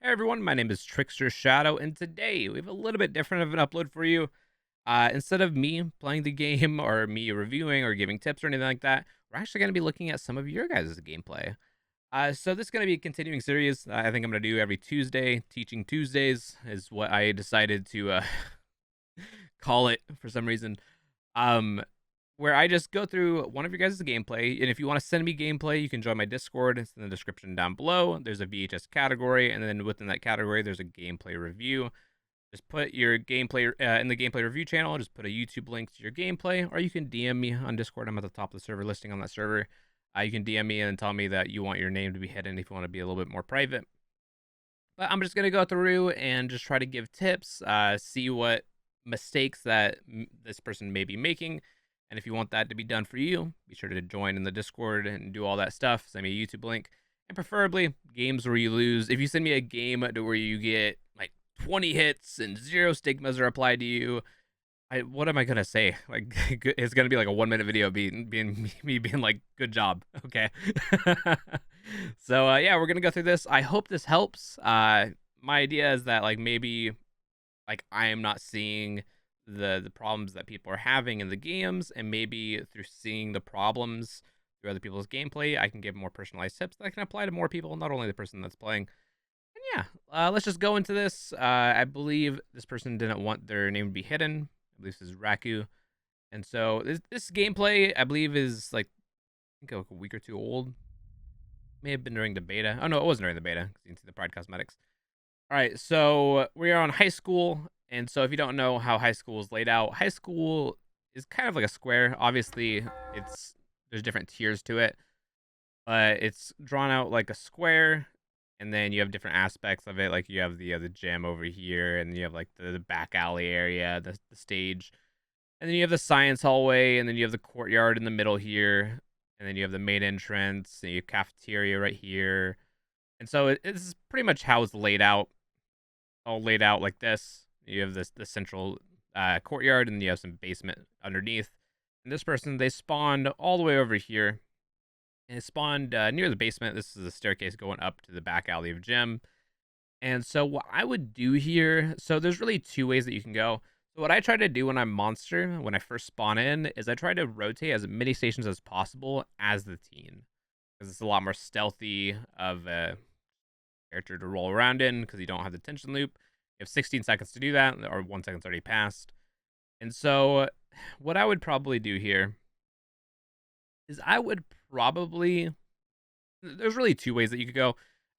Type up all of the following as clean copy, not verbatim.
Hey everyone, my name is TricksterShadow, and today we have a little bit different of an upload for you. Instead of me playing the game or me reviewing or giving tips or anything like that, we're actually going to be looking at some of your guys' gameplay. So this is going to be a continuing series. I think I'm going to do every Tuesday. Teaching Tuesdays is what I decided to call it for some reason. Um, where I just go through one of your guys' gameplay. And if you want to send me gameplay, you can join my Discord. It's in the description down below. There's a VHS category, and then within that category, there's a gameplay review. Just put your gameplay in the gameplay review channel. Just put a YouTube link to your gameplay, or you can DM me on Discord. I'm at the top of the server listing on that server. You can DM me and tell me that you want your name to be hidden if you want to be a little bit more private. But I'm just going to go through and just try to give tips, see what mistakes that this person may be making. And if you want that to be done for you, be sure to join in the Discord and do all that stuff. Send me a YouTube link. And preferably games where you lose. If you send me a game to where you get like 20 hits and 0 stigmas are applied to you, what am I gonna say? Like, it's gonna be like a 1-minute video being me being like, good job. Okay. So yeah, we're gonna go through this. I hope this helps. My idea is that like maybe like I am not seeing the problems that people are having in the games, and maybe through seeing the problems through other people's gameplay, I can give more personalized tips that can apply to more people, not only the person that's playing. And yeah, let's just go into this. I believe this person didn't want their name to be hidden. I believe this is Raku. And so this gameplay, I believe, is like, I think like a week or two old. May have been during the beta. Oh no, it wasn't during the beta, because you can see the Pride Cosmetics. All right, so we are on high school, and so if you don't know how high school is laid out, high school is kind of like a square. Obviously, there's different tiers to it, but it's drawn out like a square, and then you have different aspects of it. Like you have the gym over here, and you have like the back alley area, the stage, and then you have the science hallway, and then you have the courtyard in the middle here, and then you have the main entrance, and you have cafeteria right here. And so it's pretty much how it's laid out, all laid out like this. You have the central courtyard, and you have some basement underneath. And this person, they spawned all the way over here, and it spawned near the basement. This is a staircase going up to the back alley of gym. And so what I would do here, so there's really two ways that you can go. So what I try to do when I'm monster, when I first spawn in, is I try to rotate as many stations as possible as the teen, because it's a lot more stealthy of a character to roll around in, because you don't have the tension loop. You have 16 seconds to do that, or 1 second's already passed. And so what I would probably do here is I would probably, there's really two ways that you could go.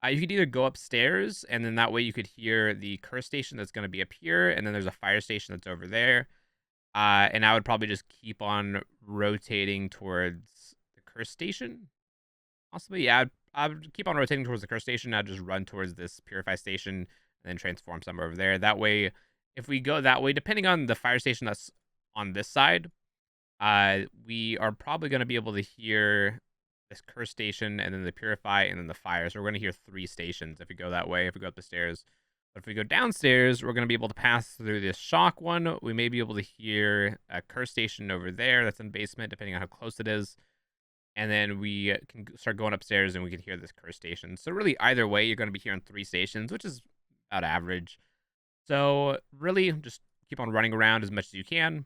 You could either go upstairs, and then that way you could hear the curse station that's going to be up here, and then there's a fire station that's over there. And I would probably just keep on rotating towards the curse station. Possibly, yeah, I'd keep on rotating towards the curse station. I'd just run towards this purify station and then transform somewhere over there. That way, if we go that way, depending on the fire station that's on this side, we are probably going to be able to hear this curse station, and then the purify, and then the fire. So we're going to hear 3 stations if we go that way, if we go up the stairs. But if we go downstairs, we're going to be able to pass through this shock one. We may be able to hear a curse station over there that's in basement, depending on how close it is. And then we can start going upstairs, and we can hear this curse station. So really, either way, you're going to be hearing 3 stations, which is about average. So really, just keep on running around as much as you can.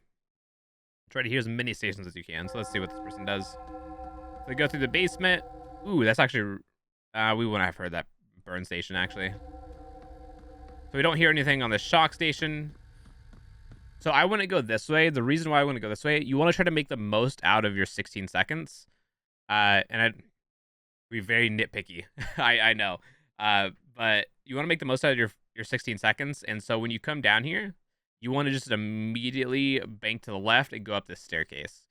Try to hear as many stations as you can. So let's see what this person does. They go through the basement. Ooh, that's actually, we wouldn't have heard that burn station, actually. So we don't hear anything on the shock station. So I wouldn't go this way. The reason why I wouldn't go this way, you want to try to make the most out of your 16 seconds. And I'd be very nitpicky. I know. But you want to make the most out of your 16 seconds. And so when you come down here, you want to just immediately bank to the left and go up this staircase,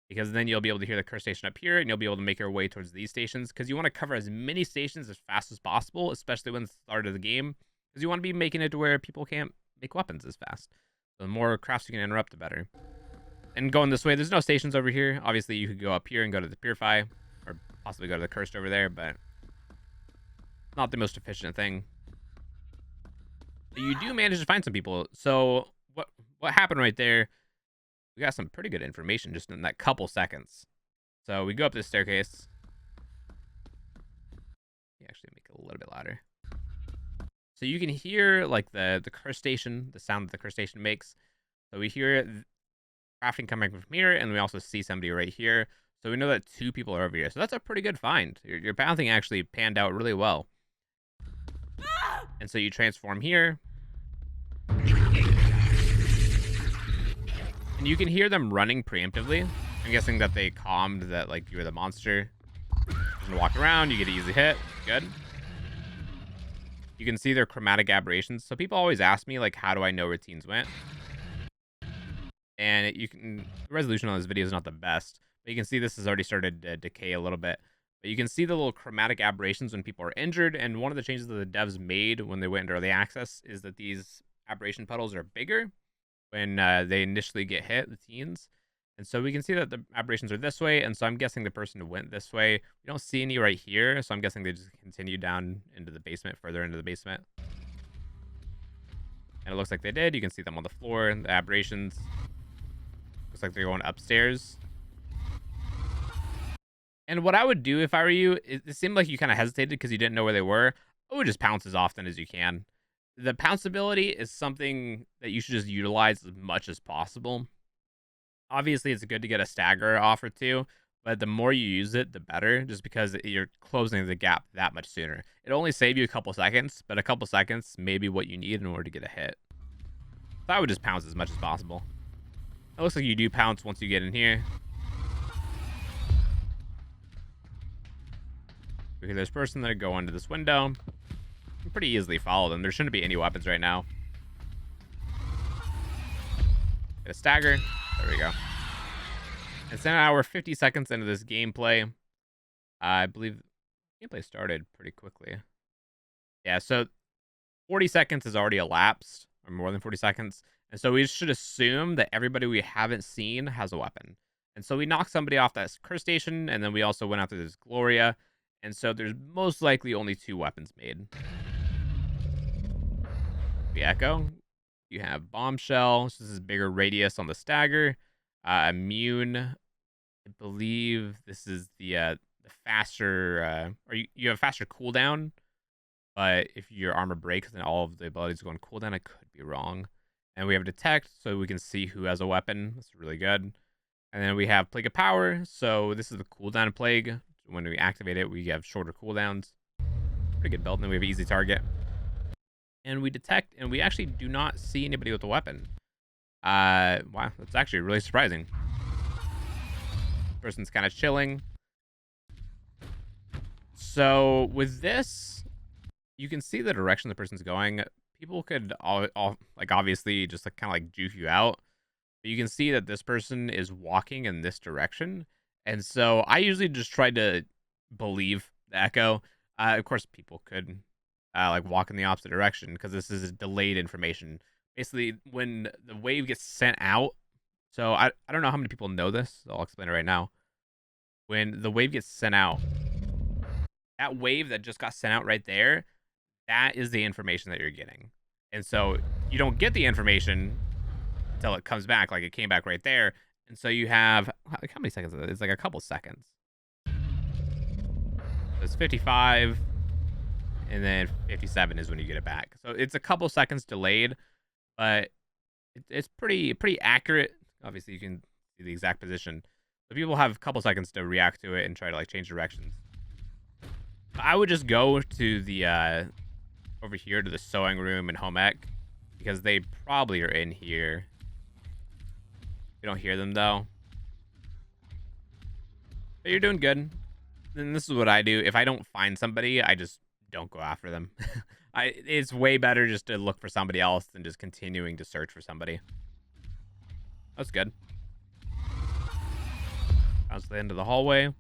because then you'll be able to hear the curse station up here, and you'll be able to make your way towards these stations, because you want to cover as many stations as fast as possible, especially when it's the start of the game, because you want to be making it to where people can't make weapons as fast. So the more crafts you can interrupt, the better. And going this way, there's no stations over here. Obviously, you could go up here and go to the purify, or possibly go to the cursed over there, but not the most efficient thing. But you do manage to find some people. So what happened right there, we got some pretty good information just in that couple seconds. So we go up this staircase. Actually make it a little bit louder. So you can hear like the crustacean, the sound that the crustacean makes. So we hear crafting coming from here, and we also see somebody right here. So we know that 2 people are over here. So that's a pretty good find. Your pathing actually panned out really well. And so you transform here. And you can hear them running preemptively. I'm guessing that they calmed that, like, you were the monster. Just gonna walk around, you get an easy hit. Good. You can see their chromatic aberrations. So people always ask me, like, how do I know where teens went? And the resolution on this video is not the best. But you can see this has already started to decay a little bit. But you can see the little chromatic aberrations when people are injured. And one of the changes that the devs made when they went into early access is that these aberration puddles are bigger when they initially get hit, the teens. And so we can see that the aberrations are this way. And so I'm guessing the person went this way. We don't see any right here. So I'm guessing they just continue down into the basement, further into the basement. And it looks like they did. You can see them on the floor and the aberrations. Looks like they're going upstairs. And what I would do if I were you, it seemed like you kind of hesitated because you didn't know where they were. I would just pounce as often as you can. The pounce ability is something that you should just utilize as much as possible. Obviously, it's good to get a stagger off or two, but the more you use it, the better, just because you're closing the gap that much sooner. It only saves you a couple seconds, but a couple seconds may be what you need in order to get a hit. So I would just pounce as much as possible. It looks like you do pounce once you get in here. We hear this person that go into this window. You can pretty easily follow them. There shouldn't be any weapons right now. Get a stagger. There we go. It's now we're 50 seconds into this gameplay. I believe gameplay started pretty quickly. Yeah, so 40 seconds has already elapsed, or more than 40 seconds. And so we should assume that everybody we haven't seen has a weapon. And so we knocked somebody off that crustacean, and then we also went after this Gloria. And so there's most likely only 2 weapons made. The Echo. You have Bombshell. So this is bigger radius on the stagger. Immune. I believe this is the faster... or you have faster cooldown. But if your armor breaks, then all of the abilities go on cooldown. I could be wrong. And we have Detect, so we can see who has a weapon. That's really good. And then we have Plague of Power. So this is the cooldown Plague. When we activate it, we have shorter cooldowns. Pretty good build. And then we have Easy Target. And we Detect, and we actually do not see anybody with a weapon. Wow, that's actually really surprising. Person's kind of chilling. So with this, you can see the direction the person's going. People could all like obviously just like kind of like juke you out. But you can see that this person is walking in this direction. And so I usually just try to believe the Echo. Of course, people could like walk in the opposite direction because this is delayed information. Basically, when the wave gets sent out, so I don't know how many people know this. So I'll explain it right now. When the wave gets sent out, that wave that just got sent out right there, that is the information that you're getting. And so you don't get the information until it comes back, like it came back right there. And so you have, like, how many seconds is it? It's like a couple seconds. So it's 55, and then 57 is when you get it back. So it's a couple seconds delayed, but it's pretty accurate. Obviously, you can see the exact position. So people have a couple seconds to react to it and try to like change directions. I would just go to the over here to the sewing room and home ec because they probably are in here. You don't hear them though. But you're doing good. And this is what I do. If I don't find somebody, I just don't go after them. It's way better just to look for somebody else than just continuing to search for somebody. That's good. Bounce to the end of the hallway.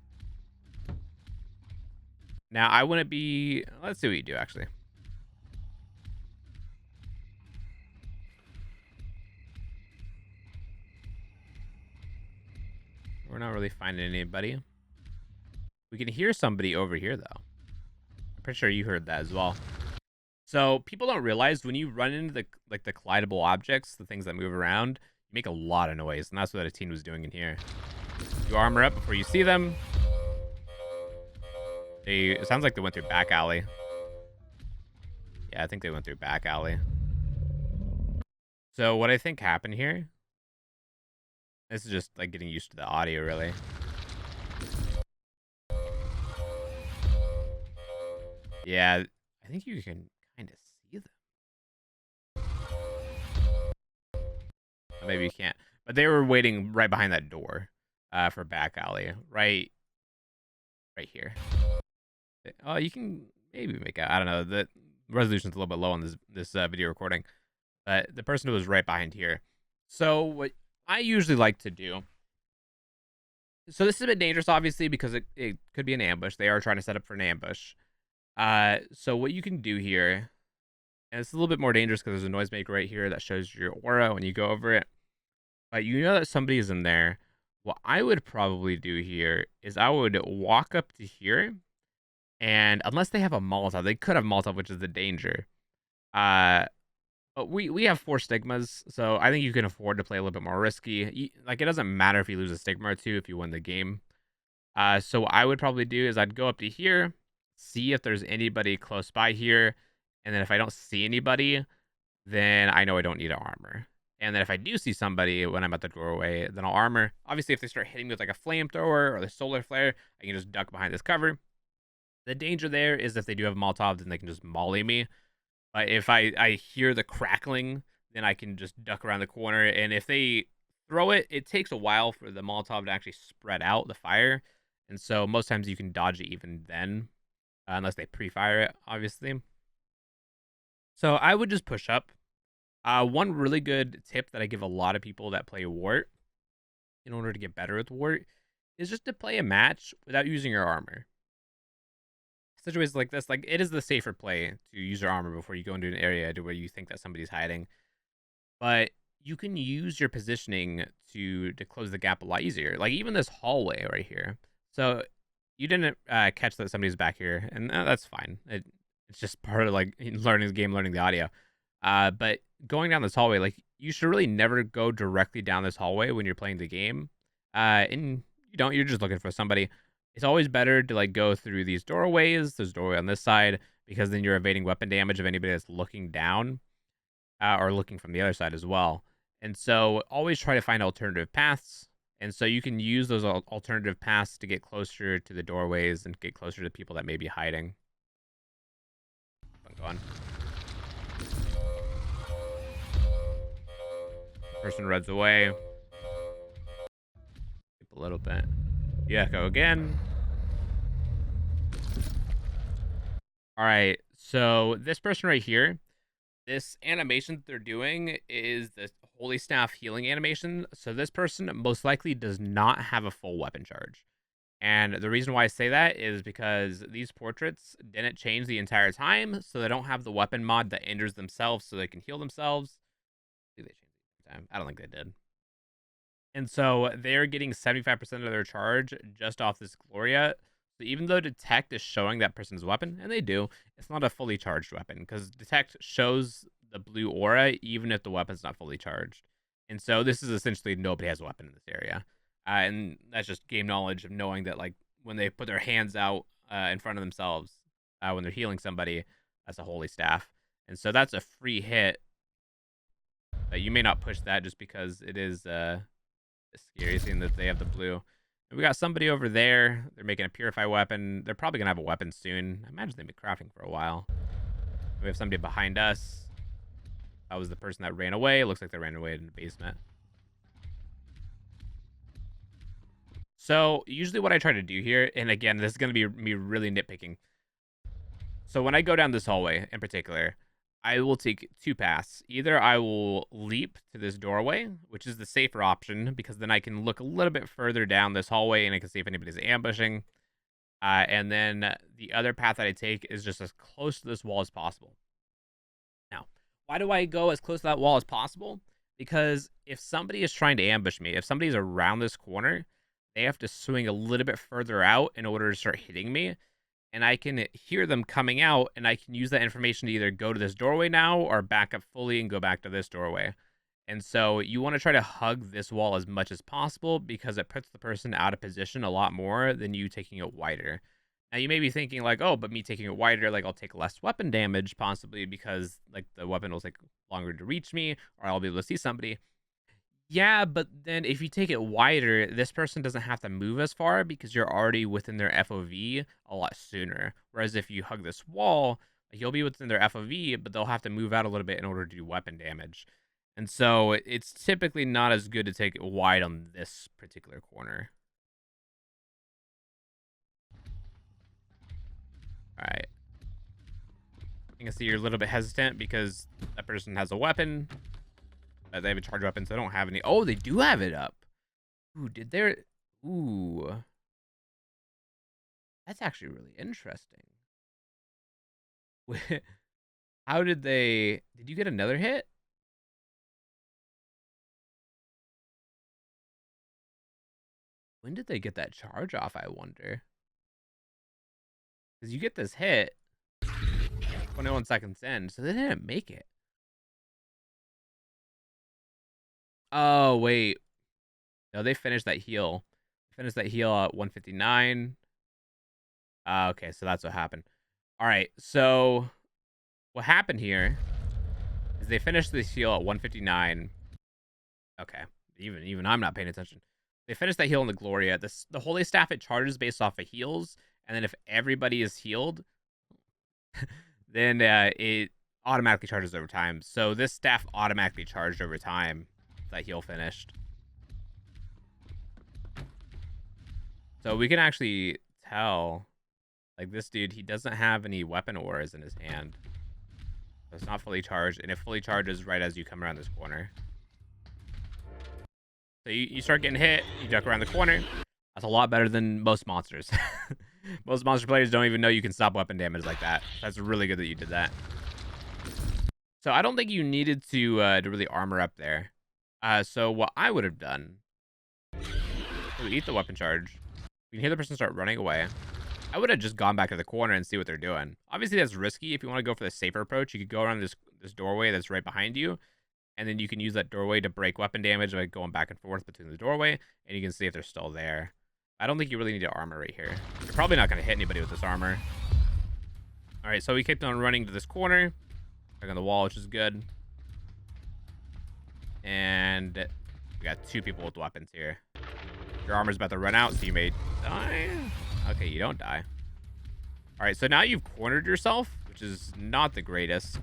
Now, I wouldn't be... Let's see what you do, actually. We're not really finding anybody. We can hear somebody over here, though. I'm pretty sure you heard that as well. So, people don't realize when you run into the collidable objects, the things that move around, you make a lot of noise, and that's what a teen was doing in here. You armor up before you see them. It sounds like they went through back alley. Yeah, I think they went through back alley. So what I think happened here, this is just like getting used to the audio, really. Yeah, I think you can kind of see them. Or maybe you can't. But they were waiting right behind that door for back alley, right here. Oh, you can maybe make out. I don't know. The resolution's a little bit low on this video recording, but the person who was right behind here. So what I usually like to do. So this is a bit dangerous, obviously, because it could be an ambush. They are trying to set up for an ambush. So what you can do here, and it's a little bit more dangerous because there's a noisemaker right here that shows your aura when you go over it. But you know that somebody is in there. What I would probably do here is I would walk up to here, and unless they have a Molotov, they could have Molotov, which is the danger. But we have 4 stigmas, so I think you can afford to play a little bit more risky. Like, it doesn't matter if you lose a stigma or 2 if you win the game. So what I would probably do is I'd go up to here, see if there's anybody close by here, and then if I don't see anybody, then I know I don't need to armor. And then if I do see somebody when I'm at the doorway, then I'll armor. Obviously, if they start hitting me with like a flamethrower or the solar flare, I can just duck behind this cover. The danger there is if they do have Molotov, then they can just molly me. But if I hear the crackling, then I can just duck around the corner. And if they throw it, it takes a while for the Molotov to actually spread out the fire. And so most times you can dodge it even then, unless they pre-fire it, obviously. So I would just push up. One really good tip that I give a lot of people that play Wart in order to get better with Wart is just to play a match without using your armor. Situations like this, like, it is the safer play to use your armor before you go into an area to where you think that somebody's hiding. But you can use your positioning to close the gap a lot easier. Like, even this hallway right here. So you didn't catch that somebody's back here, and that's fine. It's just part of like learning the game, learning the audio. But going down this hallway, like, you should really never go directly down this hallway when you're playing the game. And you're just looking for somebody. It's always better to like go through these doorways. There's a doorway on this side because then you're evading weapon damage of anybody that's looking down or looking from the other side as well. And so always try to find alternative paths. And so you can use those alternative paths to get closer to the doorways and get closer to people that may be hiding. I'm going. Person runs away. Skip a little bit. Yeah, go again. All right, so this person right here, this animation that they're doing is the Holy Staff healing animation. So this person most likely does not have a full weapon charge. And the reason why I say that is because these portraits didn't change the entire time, so they don't have the weapon mod that injures themselves so they can heal themselves. Do they change the time? I don't think they did. And so they're getting 75% of their charge just off this Gloria. So even though Detect is showing that person's weapon, and they do, it's not a fully charged weapon because Detect shows the blue aura even if the weapon's not fully charged. And so this is essentially nobody has a weapon in this area. And that's just game knowledge of knowing that, like, when they put their hands out in front of themselves when they're healing somebody, that's a Holy Staff. And so that's a free hit. But you may not push that just because it is... It's scary seeing that they have the blue. And we got somebody over there. They're making a purify weapon. They're probably gonna have a weapon soon. I imagine they've been crafting for a while. We have somebody behind us. That was the person that ran away. It looks like they ran away in the basement. So usually what I try to do here, and again, this is gonna be me really nitpicking. So when I go down this hallway in particular, I will take 2 paths. Either I will leap to this doorway, which is the safer option, because then I can look a little bit further down this hallway and I can see if anybody's ambushing. And then the other path that I take is just as close to this wall as possible. Now, why do I go as close to that wall as possible? Because if somebody is trying to ambush me, if somebody's around this corner, they have to swing a little bit further out in order to start hitting me. And I can hear them coming out, and I can use that information to either go to this doorway now or back up fully and go back to this doorway. And so you want to try to hug this wall as much as possible because it puts the person out of position a lot more than you taking it wider. Now you may be thinking like, oh, but me taking it wider, like I'll take less weapon damage possibly because like the weapon will take longer to reach me, or I'll be able to see somebody. Yeah, but then if you take it wider, this person doesn't have to move as far because you're already within their FOV a lot sooner. Whereas if you hug this wall, like, you'll be within their FOV, but they'll have to move out a little bit in order to do weapon damage. And so it's typically not as good to take it wide on this particular corner. All right. I can see you're a little bit hesitant because that person has a weapon. They have a charge weapon, so they don't have any. Oh, they do have it up. Ooh, did there? Ooh. That's actually really interesting. How did they... Did you get another hit? When did they get that charge off, I wonder? Because you get this hit 21 seconds in, so they didn't make it. Oh, wait. No, they finished that heal. Finished that heal at 159. Okay, so that's what happened. All right, so what happened here is they finished this heal at 159. Okay, even I'm not paying attention. They finished that heal in the Gloria. The Holy Staff, it charges based off of heals, and then if everybody is healed, then it automatically charges over time. So this staff automatically charged over time. That heal finished. So we can actually tell, like, this dude, he doesn't have any weapon auras in his hand. So it's not fully charged, and it fully charges right as you come around this corner. So you start getting hit, you duck around the corner. That's a lot better than most monsters. Most monster players don't even know you can stop weapon damage like that. That's really good that you did that. So I don't think you needed to really armor up there. So what I would have done, so we eat the weapon charge. We can hear the person start running away. I would have just gone back to the corner and see what they're doing. Obviously, that's risky. If you want to go for the safer approach, you could go around this doorway that's right behind you, and then you can use that doorway to break weapon damage by going back and forth between the doorway, and you can see if they're still there. I don't think you really need to armor right here. You're probably not going to hit anybody with this armor. All right, so we kept on running to this corner. Back on the wall, which is good. And we got two people with weapons here. Your armor's about to run out, so you may die. Okay, you don't die. All right, so now you've cornered yourself, which is not the greatest.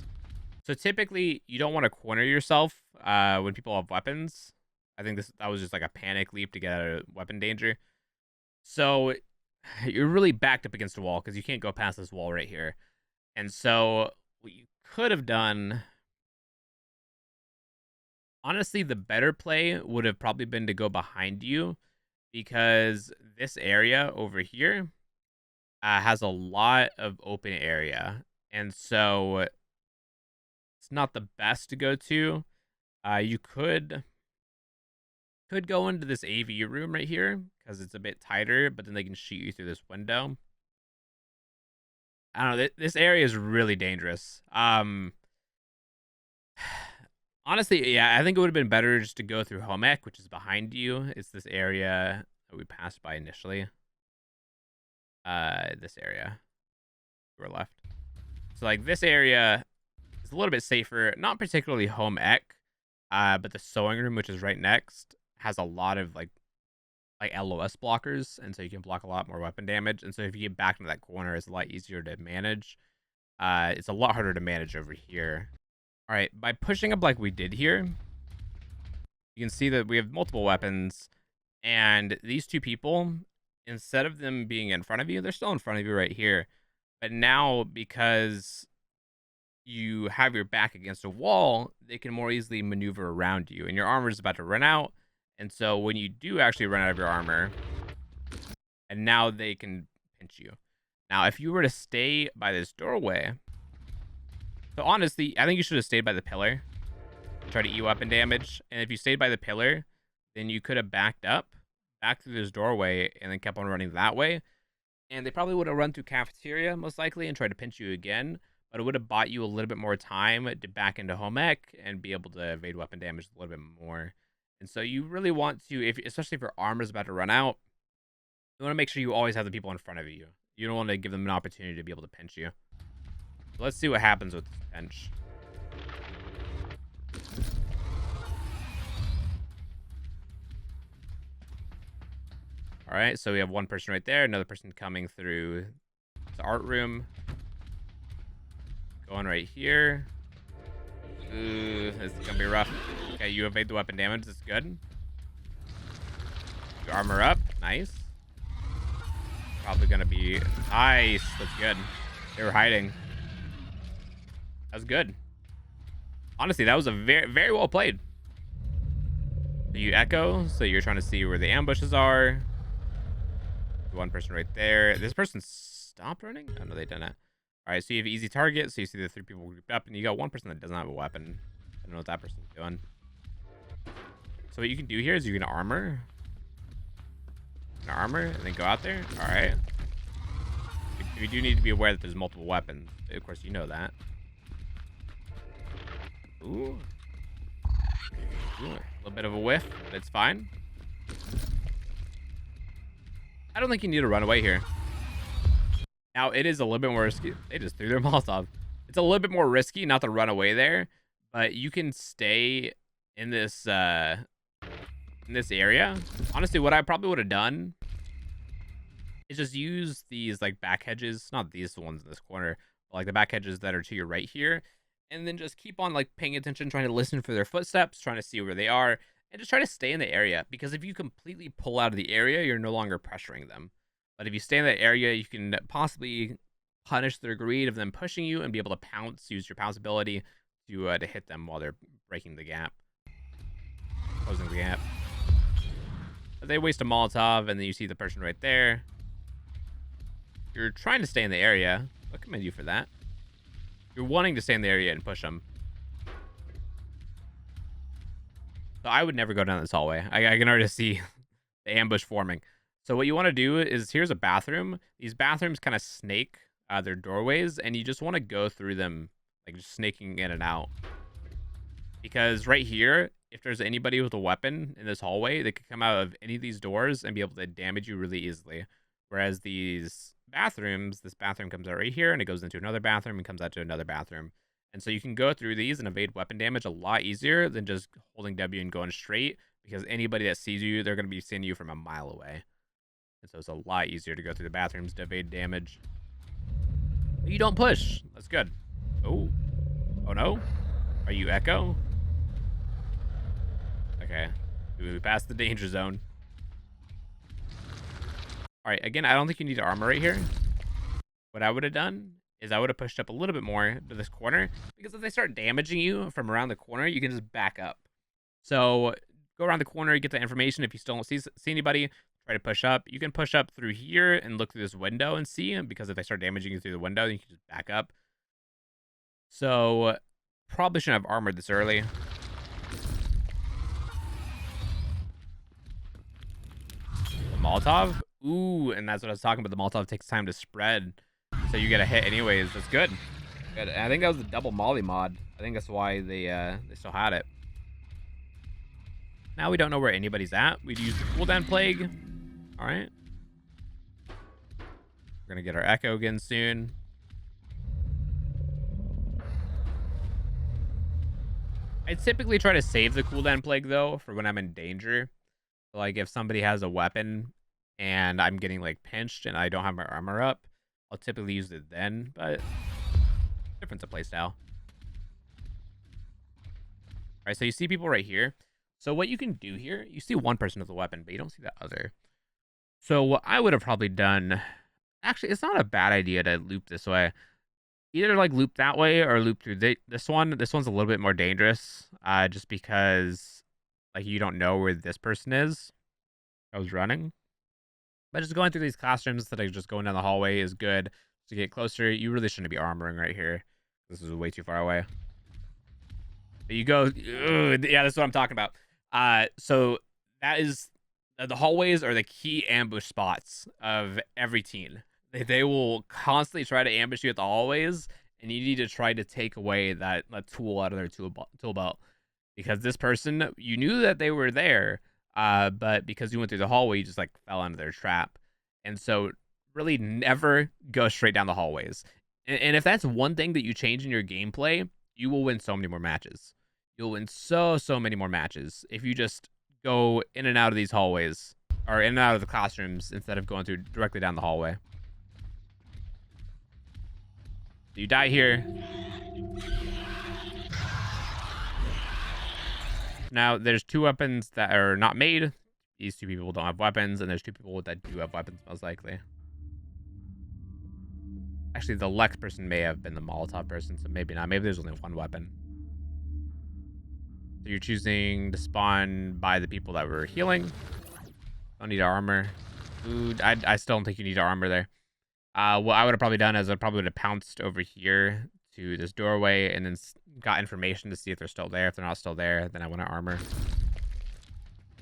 So typically, you don't want to corner yourself when people have weapons. I think that was just like a panic leap to get out of weapon danger. So you're really backed up against a wall because you can't go past this wall right here. And so what you could have done... Honestly, the better play would have probably been to go behind you, because this area over here has a lot of open area. And so it's not the best to go to. You could go into this AV room right here because it's a bit tighter, but then they can shoot you through this window. I don't know. This area is really dangerous. Honestly, yeah, I think it would have been better just to go through home ec, which is behind you. It's this area that we passed by initially. This area. We're left. So, like, this area is a little bit safer. Not particularly home ec, but the sewing room, which is right next, has a lot of, like LOS blockers, and so you can block a lot more weapon damage. And so if you get back into that corner, it's a lot easier to manage. It's a lot harder to manage over here. All right, by pushing up like we did here, you can see that we have multiple weapons, and these two people, instead of them being in front of you, they're still in front of you right here. But now, because you have your back against a wall, they can more easily maneuver around you, and your armor is about to run out. And so when you do actually run out of your armor, and now they can pinch you. Now, if you were to stay by this doorway... So honestly, I think you should have stayed by the pillar. Try to eat weapon damage. And if you stayed by the pillar, then you could have backed up, back through this doorway, and then kept on running that way. And they probably would have run through cafeteria, most likely, and tried to pinch you again. But it would have bought you a little bit more time to back into home ec and be able to evade weapon damage a little bit more. And so you really want to, especially if your armor is about to run out, you want to make sure you always have the people in front of you. You don't want to give them an opportunity to be able to pinch you. So let's see what happens with this pinch. All right, so we have one person right there, another person coming through the art room. Going right here. Ooh, this is gonna be rough. Okay, you evade the weapon damage. That's good. Your armor up. Nice. Probably gonna be nice. That's good. They were hiding. That was good. Honestly, that was a very, very well played. So you echo, so you're trying to see where the ambushes are. One person right there. This person stopped running? Oh, no, they didn't. All right, so you have easy target. So you see the 3 people grouped up, and you got one person that doesn't have a weapon. I don't know what that person's doing. So what you can do here is you can armor. Armor, and then go out there. All right. You do need to be aware that there's multiple weapons. Of course, you know that. Ooh. A little bit of a whiff, but it's fine. I don't think you need to run away here. Now, it is a little bit more risky. They just threw their Molotov. It's a little bit more risky not to run away there, but you can stay in this area. Honestly, what I probably would have done is just use these like back hedges, not these ones in this corner, but like the back hedges that are to your right here, and then just keep on like paying attention, trying to listen for their footsteps, trying to see where they are, and just try to stay in the area, because if you completely pull out of the area, you're no longer pressuring them. But if you stay in that area, you can possibly punish their greed of them pushing you and be able to pounce, use your pounce ability to hit them while they're breaking the gap, closing the gap. But they waste a Molotov, and then you see the person right there. You're trying to stay in the area. I commend you for that. You're wanting to stay in the area and push them. So I would never go down this hallway. I can already see the ambush forming. So what you want to do is, here's a bathroom. These bathrooms kind of snake their doorways, and you just want to go through them, like just snaking in and out. Because right here, if there's anybody with a weapon in this hallway, they could come out of any of these doors and be able to damage you really easily. Whereas these bathrooms, this bathroom comes out right here, and it goes into another bathroom and comes out to another bathroom. And so you can go through these and evade weapon damage a lot easier than just holding W and going straight, because anybody that sees you, they're going to be seeing you from a mile away. And so it's a lot easier to go through the bathrooms to evade damage. But you don't push. That's good. Oh. Oh no. Are you echo? Okay. We passed the danger zone. All right. Again, I don't think you need to armor right here. What I would have done is I would have pushed up a little bit more to this corner, because if they start damaging you from around the corner, you can just back up. So go around the corner, get the information. If you still don't see anybody, try to push up. You can push up through here and look through this window and see, because if they start damaging you through the window, you can just back up. So probably shouldn't have armored this early. The Molotov? Ooh, and that's what I was talking about. The Molotov takes time to spread, so you get a hit anyways. That's good. Good. And I think that was the double molly mod. I think that's why they still had it. Now we don't know where anybody's at. We'd use the cooldown plague. All right. We're gonna get our echo again soon. I typically try to save the cooldown plague though for when I'm in danger. Like if somebody has a weapon and I'm getting like pinched and I don't have my armor up, I'll typically use it then, but difference of playstyle. All right, so you see people right here. So what you can do here, you see one person with a weapon, but you don't see the other. So what I would have probably done, actually, it's not a bad idea to loop this way. Either like loop that way or loop through this one. This one's a little bit more dangerous, just because like you don't know where this person is. I was running. But just going through these classrooms instead of just going down the hallway is good. To get closer, you really shouldn't be armoring right here. This is way too far away. But you go, yeah, that's what I'm talking about. So that is, the hallways are the key ambush spots of every team. They will constantly try to ambush you at the hallways, and you need to try to take away that tool out of their tool belt. Because this person, you knew that they were there, but because you went through the hallway, you just like fell into their trap. And so really never go straight down the hallways. And if that's one thing that you change in your gameplay, you will win so many more matches. You'll win so many more matches if you just go in and out of these hallways, or in and out of the classrooms, instead of going through directly down the hallway. You die here. Now, there's 2 weapons that are not made. These 2 people don't have weapons, and there's 2 people that do have weapons, most likely. Actually, the Lex person may have been the Molotov person, so maybe not. Maybe there's only 1 weapon. So you're choosing to spawn by the people that were healing. Don't need armor. Food. I still don't think you need armor there. What I would have probably done is I probably would have pounced over here to this doorway and then got information to see if they're still there. If they're not still there, then I want to armor.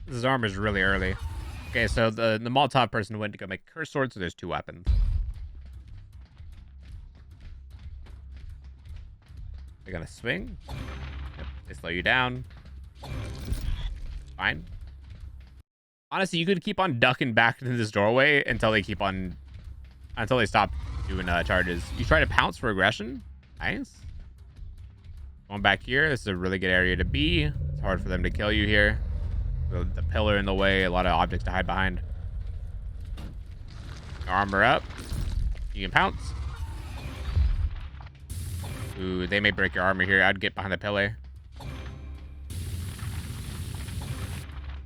This armor is really early. Okay, so the Molotov person went to go make a curse sword, so there's 2 weapons. They're gonna swing. Yep, they slow you down. Fine. Honestly, you could keep on ducking back into this doorway until they stop doing charges. You try to pounce for aggression. Nice. Going back here. This is a really good area to be. It's hard for them to kill you here. The pillar in the way. A lot of objects to hide behind. Armor up. You can pounce. Ooh, they may break your armor here. I'd get behind the pillar.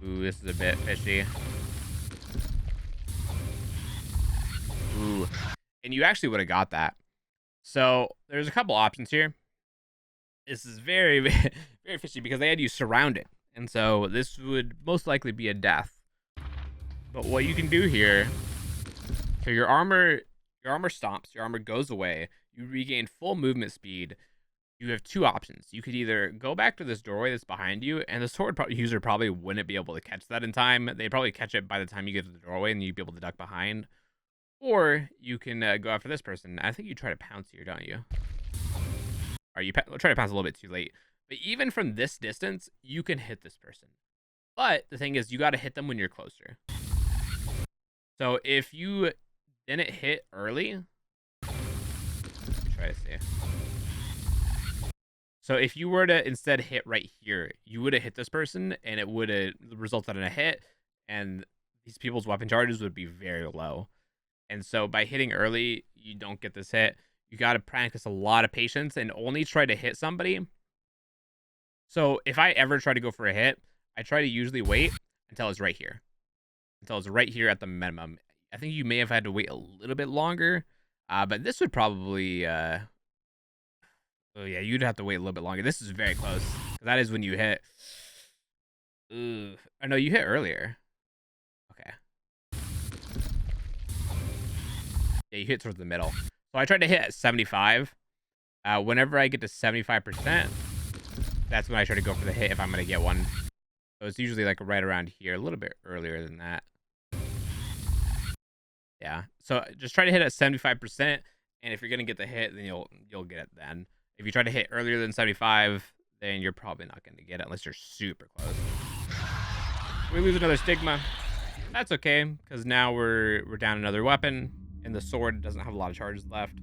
Ooh, this is a bit fishy. Ooh. And you actually would have got that. So there's a couple options here. This is very, very fishy because they had you surrounded. And so this would most likely be a death. But what you can do here, so your armor stomps, your armor goes away, you regain full movement speed. You have 2 options. You could either go back to this doorway that's behind you, and the sword user probably wouldn't be able to catch that in time. They'd probably catch it by the time you get to the doorway, and you'd be able to duck behind. Or you can go after this person. I think you try to pounce here, don't you? Or you try to pounce a little bit too late. But even from this distance, you can hit this person. But the thing is, you got to hit them when you're closer. So if you didn't hit early, let me try to see. So if you were to instead hit right here, you would have hit this person, and it would have resulted in a hit, and these people's weapon charges would be very low. And so by hitting early, you don't get this hit. You got to practice a lot of patience and only try to hit somebody. So if I ever try to go for a hit, I try to usually wait until it's right here. Until it's right here at the minimum. I think you may have had to wait a little bit longer. But this would probably... oh yeah, you'd have to wait a little bit longer. This is very close. That is when you hit. Ooh. I know you hit earlier. Okay. Yeah, you hit towards the middle. So I tried to hit at 75. Whenever I get to 75%, that's when I try to go for the hit if I'm going to get one. So it's usually like right around here, a little bit earlier than that. Yeah. So just try to hit at 75%, and if you're going to get the hit, then you'll get it then. If you try to hit earlier than 75, then you're probably not going to get it unless you're super close. We lose another Stigma. That's okay, because now we're down another weapon, and the sword doesn't have a lot of charges left.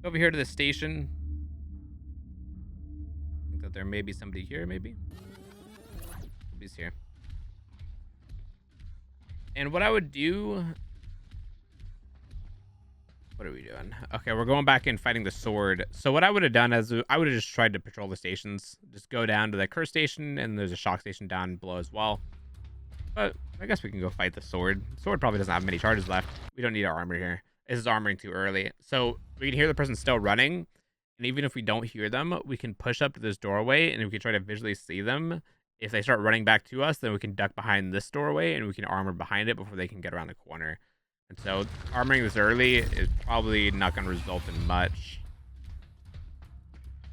Go over here to the station. I think that there may be somebody here, maybe. Somebody's here. And what I would do... What are we doing? Okay, we're going back and fighting the sword. So what I would have done is I would have just tried to patrol the stations. Just go down to the curse station, and there's a shock station down below as well. But I guess we can go fight the sword. The sword probably doesn't have many charges left. We don't need our armor here. This is armoring too early. So we can hear the person still running. And even if we don't hear them, we can push up to this doorway, and we can try to visually see them. If they start running back to us, then we can duck behind this doorway, and we can armor behind it before they can get around the corner. And so armoring this early is probably not going to result in much.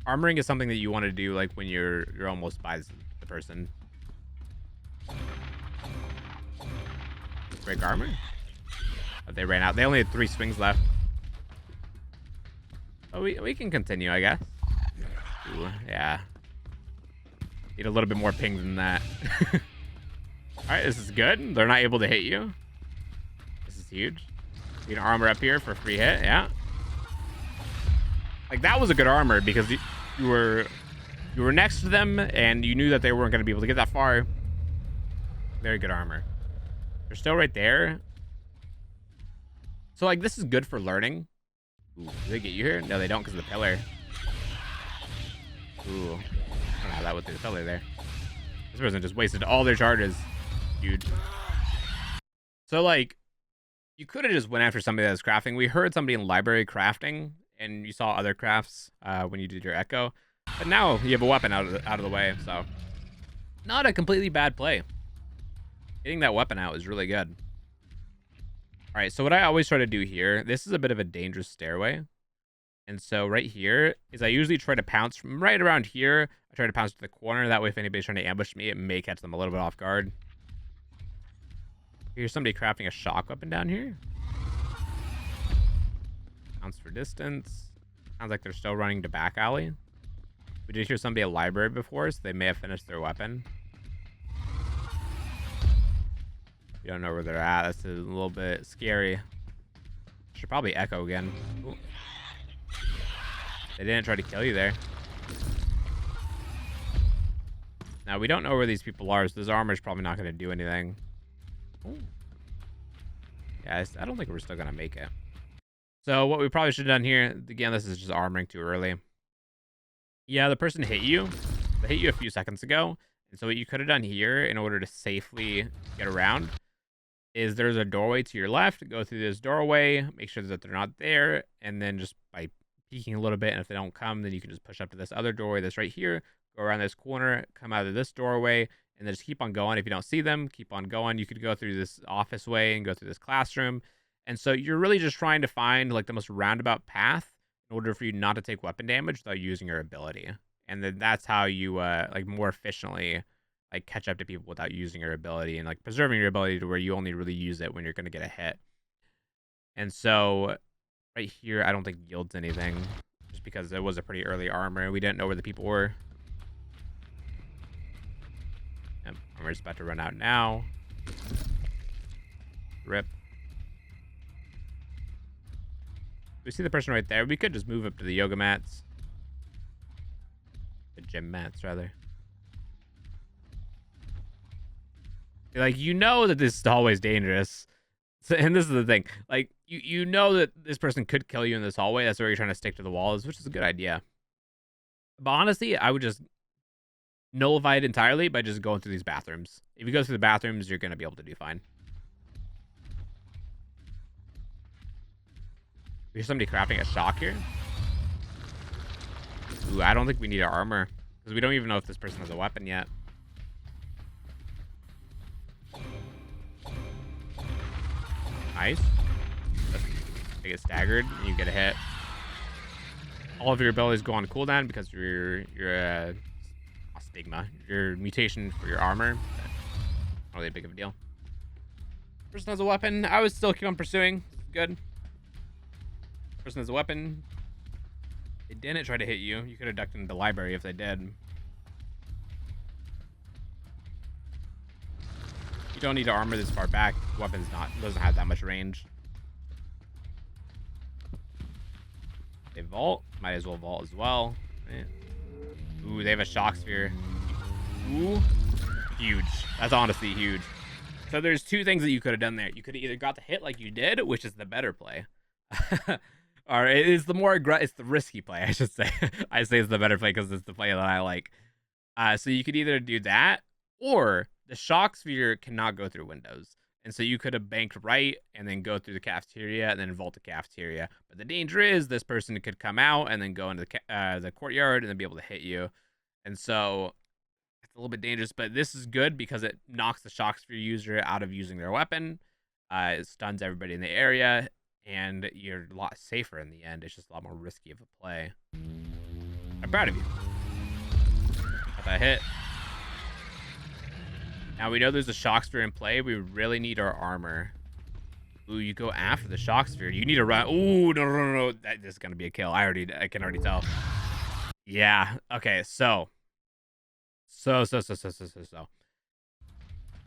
Armoring is something that you want to do like when you're almost by the person. Break armor? Oh, they ran out. They only had 3 swings left. Oh, we can continue, I guess. Ooh, yeah. Need a little bit more ping than that. All right, this is good. They're not able to hit you. huge. You can armor up here for free hit. Yeah. Like, that was a good armor because you were next to them and you knew that they weren't going to be able to get that far. Very good armor. They're still right there. So, like, this is good for learning. Ooh, do they get you here? No, they don't because of the pillar. Ooh. I don't know how that went through the pillar there. This person just wasted all their charges. Huge. So, like, you could have just went after somebody that was crafting. We heard somebody in library crafting, and you saw other crafts when you did your echo. But now you have a weapon out of the way, so not a completely bad play. Getting that weapon out is really good. All right, so what I always try to do here, this is a bit of a dangerous stairway. And so right here is I usually try to pounce from right around here. I try to pounce to the corner. That way, if anybody's trying to ambush me, it may catch them a little bit off guard. Here's somebody crafting a shock weapon down here. Pounce for distance. Sounds like they're still running to back alley. We did hear somebody at library before, so they may have finished their weapon. You don't know where they're at. That's a little bit scary. Should probably echo again. Ooh. They didn't try to kill you there. Now, we don't know where these people are, so this armor is probably not going to do anything. Ooh. Yeah, I don't think we're still going to make it. So what we probably should have done here, again, this is just armoring too early. Yeah, the person hit you. They hit you a few seconds ago. And so what you could have done here in order to safely get around is there's a doorway to your left. Go through this doorway, make sure that they're not there, and then just by peeking a little bit, and if they don't come, then you can just push up to this other doorway that's right here, go around this corner, come out of this doorway, and then just keep on going. If you don't see them, keep on going. You could go through this office way and go through this classroom. And so you're really just trying to find like the most roundabout path in order for you not to take weapon damage without using your ability. And then that's how you like more efficiently like catch up to people without using your ability and like preserving your ability to where you only really use it when you're going to get a hit. And so right here, I don't think yields anything just because it was a pretty early armor. We didn't know where the people were. Yep, armor's about to run out now. Rip. We see the person right there. We could just move up to the yoga mats. The gym mats, rather. Like, you know that this hallway is dangerous. So, and this is the thing. Like, you know that this person could kill you in this hallway. That's where you're trying to stick to the walls, which is a good idea. But honestly, I would just nullify it entirely by just going through these bathrooms. If you go through the bathrooms, you're going to be able to do fine. There's somebody crafting a shock here. Ooh, I don't think we need our armor because we don't even know if this person has a weapon yet. Nice. They get staggered and you get a hit. All of your abilities go on cooldown because you're a stigma. Your mutation for your armor. Not really big of a deal. Person has a weapon. I would still keep on pursuing. Good. Person has a weapon. They didn't try to hit you. You could have ducked into the library if they did. You don't need to armor this far back. Weapon's doesn't have that much range. They vault. Might as well vault as well. Ooh, they have a Shocksphere. Ooh, huge. That's honestly huge. So there's two things that you could have done there. You could have either got the hit like you did, which is the better play. Or it is the more it's the risky play, I should say. I say it's the better play because it's the play that I like. So you could either do that, or the Shocksphere cannot go through windows. And so you could have banked right and then go through the cafeteria and then vault the cafeteria. But the danger is this person could come out and then go into the courtyard and then be able to hit you. And so it's a little bit dangerous, but this is good because it knocks the Shocksphere user out of using their weapon. It stuns everybody in the area, and you're a lot safer in the end. It's just a lot more risky of a play. I'm proud of you. Got that hit. Now we know there's a Shocksphere in play. We really need our armor. Ooh, you go after the Shocksphere. You need to run. Ooh, no. This is gonna be a kill. I can already tell. Yeah. Okay. So.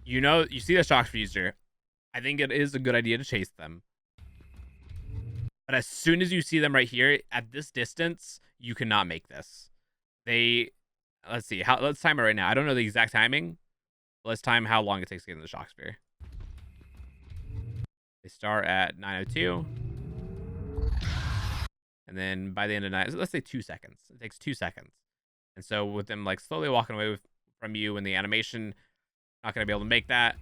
You know, you see the Shocksphere user. I think it is a good idea to chase them. But as soon as you see them right here, at this distance, you cannot make this. Let's see, let's time it right now. I don't know the exact timing. Let's time how long it takes to get in the Shocksphere. They start at 9:02. And then by the end of night, let's say 2 seconds. It takes 2 seconds. And so with them like slowly walking away from you and the animation, not going to be able to make that.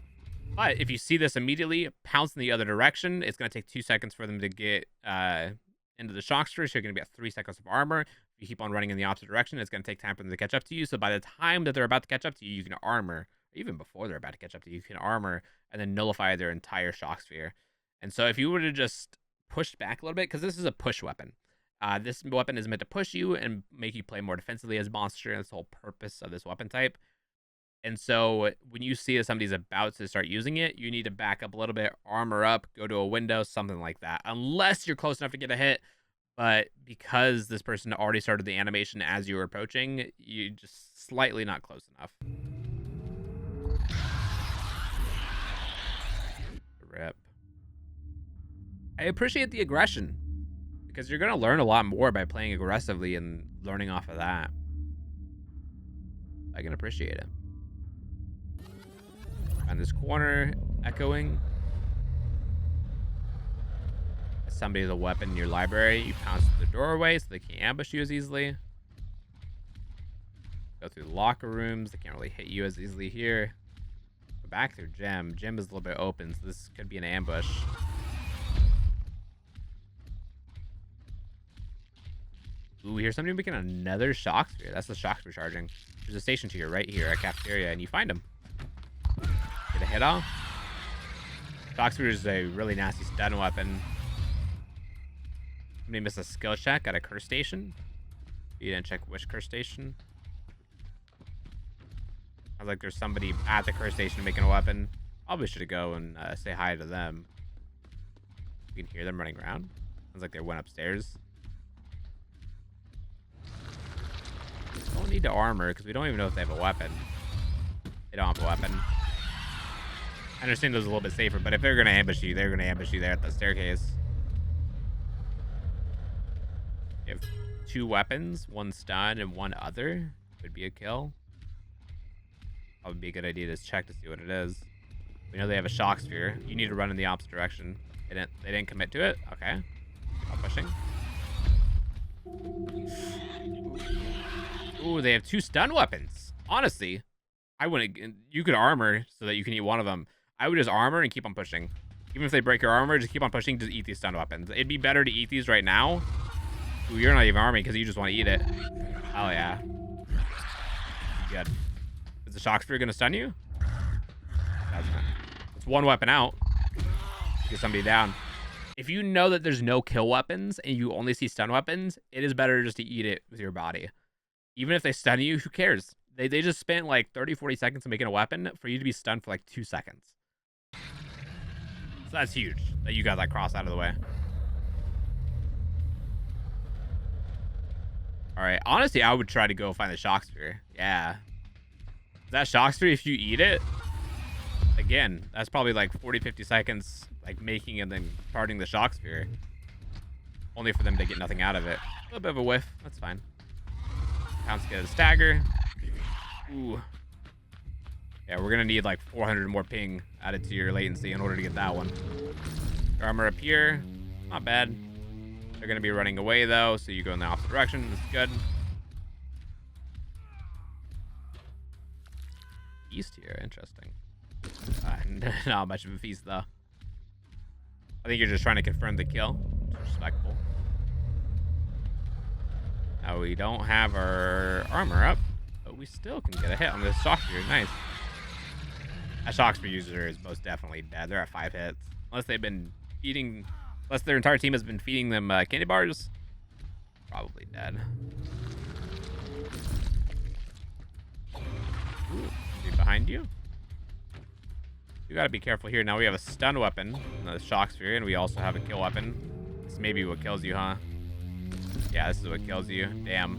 But if you see this immediately, pounce in the other direction, it's going to take 2 seconds for them to get into the Shockster. So you're going to be at 3 seconds of armor. If you keep on running in the opposite direction, it's going to take time for them to catch up to you. So by the time that they're about to catch up to you, you can armor. Even before they're about to catch up to you, you can armor and then nullify their entire Shocksphere. And so if you were to just push back a little bit, because this is a push weapon. This weapon is meant to push you and make you play more defensively as a monster. That's the whole purpose of this weapon type. And so when you see that somebody's about to start using it, you need to back up a little bit, armor up, go to a window, something like that. Unless you're close enough to get a hit. But because this person already started the animation as you were approaching, you just slightly not close enough. Rip. I appreciate the aggression, because you're going to learn a lot more by playing aggressively and learning off of that. I can appreciate it. On this corner, echoing. If somebody has a weapon in your library, you pounce through the doorway so they can't ambush you as easily. Go through the locker rooms, they can't really hit you as easily here. Go back through gym. Gym is a little bit open, so this could be an ambush. Ooh, here's somebody making another Shocksphere. That's the Shocksphere charging. There's a station to your right here at cafeteria, and you find him. Get a hit off. Shocksphere is a really nasty stun weapon. Somebody missed a skill check at a curse station. You didn't check which curse station. Sounds like there's somebody at the curse station making a weapon. Probably should go and say hi to them. You can hear them running around. Sounds like they went upstairs. Don't need to armor because we don't even know if they have a weapon. They don't have a weapon. I understand those a little bit safer, but if they're going to ambush you, they're going to ambush you there at the staircase. You have 2 weapons, 1 stun and 1 other. Could be a kill. Probably be a good idea to check to see what it is. We know they have a Shocksphere. You need to run in the opposite direction. They didn't commit to it. Okay. Keep on pushing. Ooh, they have 2 stun weapons. Honestly, I wouldn't. You could armor so that you can eat one of them. I would just armor and keep on pushing. Even if they break your armor, just keep on pushing. Just eat these stun weapons. It'd be better to eat these right now. Ooh, you're not even arming because you just want to eat it. Oh yeah. Good. Is the Shocksphere gonna stun you? It's 1 weapon out. Get somebody down. If you know that there's no kill weapons and you only see stun weapons, it is better just to eat it with your body. Even if they stun you, who cares? They just spent like 30-40 seconds making a weapon for you to be stunned for like 2 seconds. So that's huge that you got that cross out of the way. All right, honestly, I would try to go find the Shocksphere. Yeah. That Shocksphere, if you eat it, again, that's probably like 40-50 seconds like making and then parting the Shocksphere. Only for them to get nothing out of it. A little bit of a whiff. That's fine. Pounce get a stagger. Ooh. Yeah, we're gonna need like 400 more ping added to your latency in order to get that one. Armor up here. Not bad. They're gonna be running away though, so you go in the opposite direction. That's good. Feast here, interesting. Not much of a feast though. I think you're just trying to confirm the kill. It's respectful. Now we don't have our armor up, but we still can get a hit on this Shocksphere. Nice. That Shocksphere user is most definitely dead. They're at 5 hits. Unless they've been feeding, unless their entire team has been feeding them candy bars. Probably dead. Ooh, behind you. You gotta be careful here. Now we have a stun weapon, the Shocksphere, and we also have a kill weapon. This may be what kills you, huh? Yeah, this is what kills you. Damn.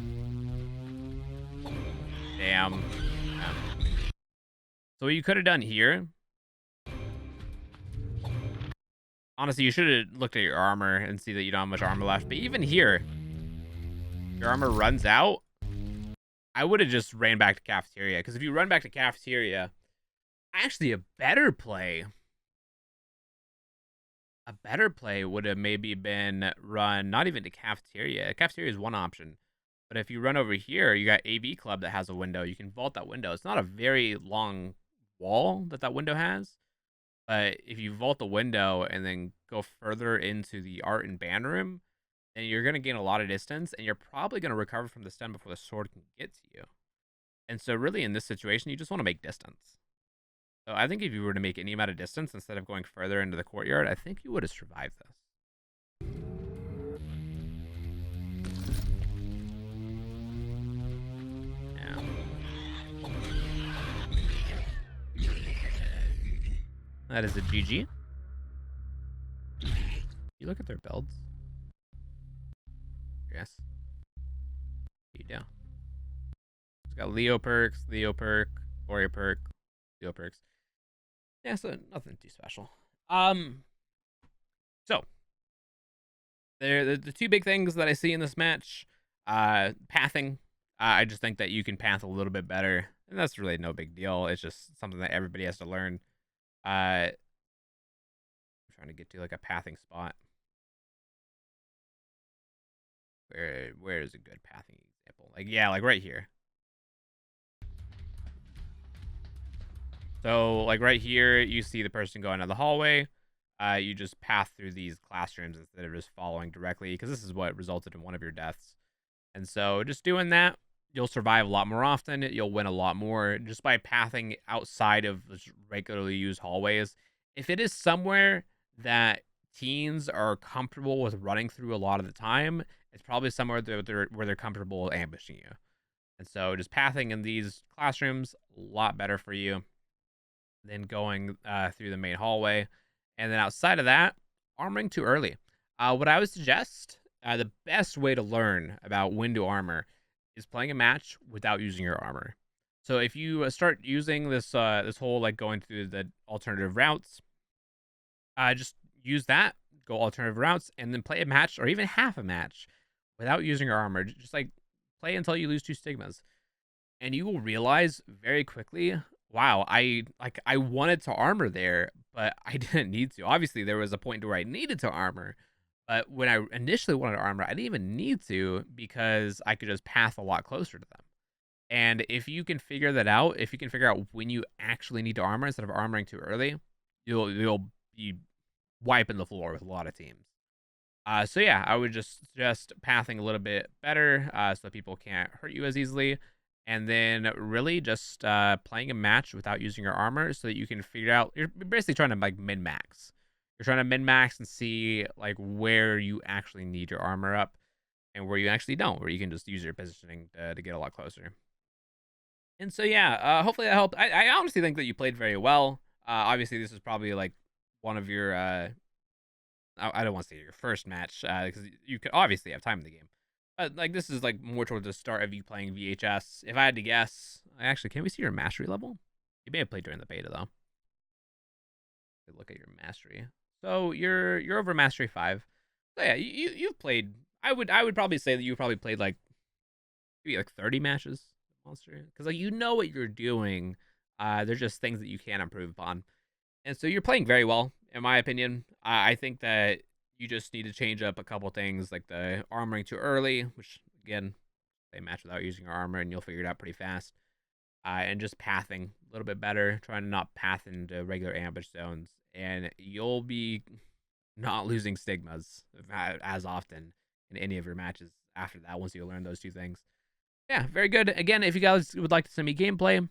Damn. So what you could have done here Honestly, you should have looked at your armor and see that you don't have much armor left. But even here, your armor runs out. I would have just ran back to cafeteria, because if you run back to cafeteria, actually a better play would have maybe been run not even to cafeteria. Cafeteria is one option. But if you run over here, you got AV Club that has a window. You can vault that window. It's not a very long wall that window has. But if you vault the window and then go further into the art and band room, then you're going to gain a lot of distance, and you're probably going to recover from the stun before the sword can get to you. And so really in this situation, you just want to make distance. So I think if you were to make any amount of distance instead of going further into the courtyard, I think you would have survived this. That is a GG. You look at their builds. Yes. You do. It's got Leo perks, Warrior perk, Leo perks. Yeah, so nothing too special. So the two big things that I see in this match, pathing. I just think that you can path a little bit better, and that's really no big deal. It's just something that everybody has to learn. I'm trying to get to like a pathing spot. Where is a good pathing example? Like, yeah, like right here. So like right here, you see the person going down the hallway. You just path through these classrooms instead of just following directly, because this is what resulted in one of your deaths. And so just doing that, you'll survive a lot more often. You'll win a lot more just by pathing outside of regularly used hallways. If it is somewhere that teens are comfortable with running through a lot of the time, it's probably somewhere where they're comfortable ambushing you. And so just pathing in these classrooms, a lot better for you than going through the main hallway. And then outside of that, armoring too early. What I would suggest, the best way to learn about when to armor is playing a match without using your armor. So if you start using this this whole like going through the alternative routes, just use that, go alternative routes, and then play a match or even half a match without using your armor. Just like play until you lose 2 stigmas, and you will realize very quickly, wow, I wanted to armor there, but I didn't need to. Obviously, there was a point where I needed to armor, but when I initially wanted to armor, I didn't even need to, because I could just path a lot closer to them. And if you can figure that out, if you can figure out when you actually need to armor instead of armoring too early, you'll be wiping the floor with a lot of teams. So yeah, I would just suggest pathing a little bit better, so people can't hurt you as easily. And then really just playing a match without using your armor, so that you can figure out, you're basically trying to like min-max. You're trying to min-max and see like where you actually need your armor up and where you actually don't, where you can just use your positioning to get a lot closer. And so yeah, hopefully that helped. I honestly think that you played very well. Obviously this is probably like one of your I don't want to say your first match, because you could obviously have time in the game. But like this is like more towards the start of you playing VHS. If I had to guess, actually, can we see your mastery level? You may have played during the beta though. Look at your mastery. So you're over mastery 5. So yeah, you've played. I would probably say that you probably played like maybe like 30 matches monster, because like you know what you're doing. There's just things that you can improve upon, and so you're playing very well in my opinion. I think that you just need to change up a couple things, like the armoring too early, which again, they match without using your armor, and you'll figure it out pretty fast. And just pathing a little bit better, trying to not path into regular ambush zones, and you'll be not losing stigmas as often in any of your matches after that, once you learn those 2 things. Yeah, very good. Again, if you guys would like to send me gameplay,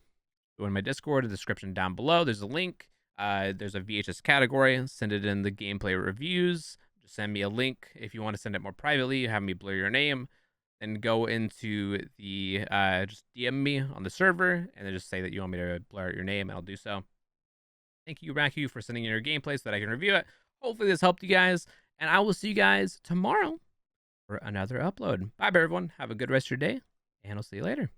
go in my Discord, in the description down below. There's a link. There's a VHS category. Send it in the gameplay reviews. Just send me a link. If you want to send it more privately, have me blur your name, and go into the just DM me on the server, and then just say that you want me to blur out your name, and I'll do so. Thank you, Raku, for sending in your gameplay so that I can review it. Hopefully this helped you guys, and I will see you guys tomorrow for another upload. Bye, everyone. Have a good rest of your day, and I'll see you later.